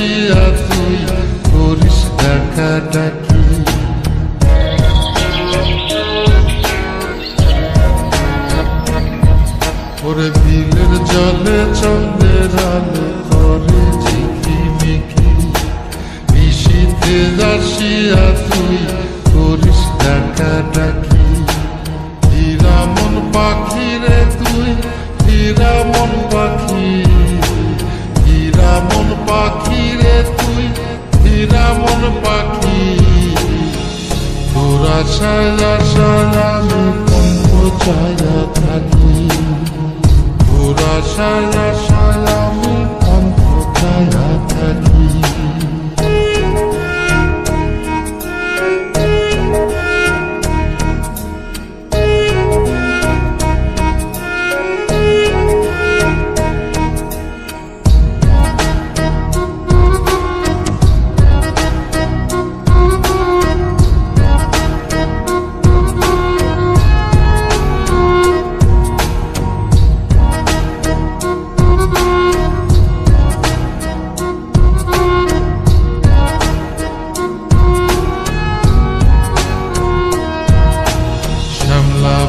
আসিয়া তুই করিস ডাকা ডাকি। ওরে বিলের জলে চন্দ্রের আলো করে ঝিকিমিকি, নিশীথে আসিয়া তুই করিস ডাকা ডাকি। হীরা মন পাখি রে তুই, হীরা মন পাখি, হীরা মন পাখি রে তুই, হীরা মন পাখি। তোর আশায় আশায় আমি কণ্ঠ চায়া থাকি, তোর আশায় আশায় আমি কণ্ঠ চায়া থাকি।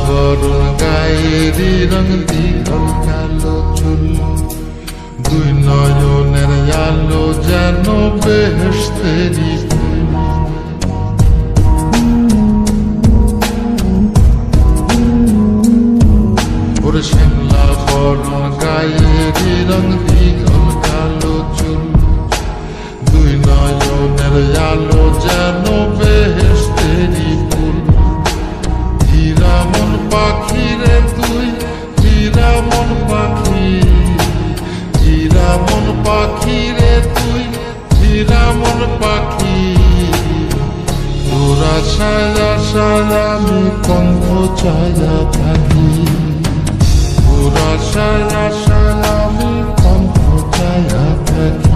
বরুণ গায়েরি রং দীঘল কালো চুল, দুই নয়নের আলো যেন বেহেশতেরি ফুল। ওরে শ্যামলা বরুণ গায়েরি রং দীঘল কালো চুল, দুই নয়নের আলো যেন বেহেশতেরি ফুল। হীরা মন পাখি রে তুই, হীরা মন পাখি, হীরা মন পাখি রে তুই, হীরা মন পাখি। তোর আশায় আশায় আমি কণ্ঠ চায়া থাকি, তোর আশায় আশায় আমি কণ্ঠ চায়া থাকি।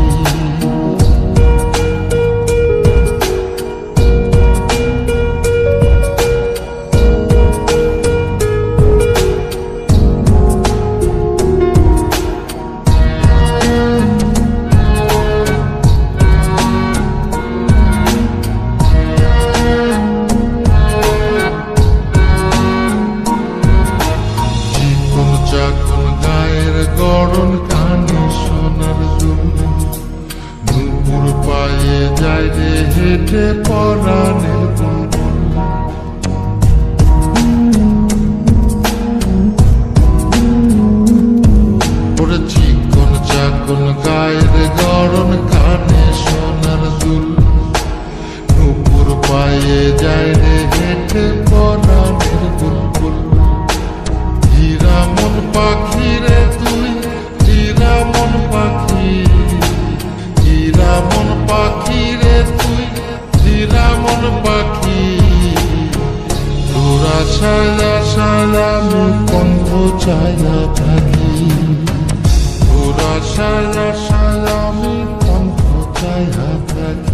গড়ন কানে সোনার জুল, নুপুর পায়ে যায় রে হেঁটে পরাণের বুলবুল। ওরে চিকন চাকন গায়ের গড়ন কানে সোনার জুল, নুপুর পায়ে যায় রে হেঁটে পরাণের বুলবুল। হীরা মন পাখি রে তুই, হীরা মন পাখি, হীরা মন পাখি রে তুই, হীরা মন পাখি। তোর আশায় আশায় আমি কণ্ঠ চায়া থাকি, তোর আশায় আশায় আমি কণ্ঠ চায়া থাকি।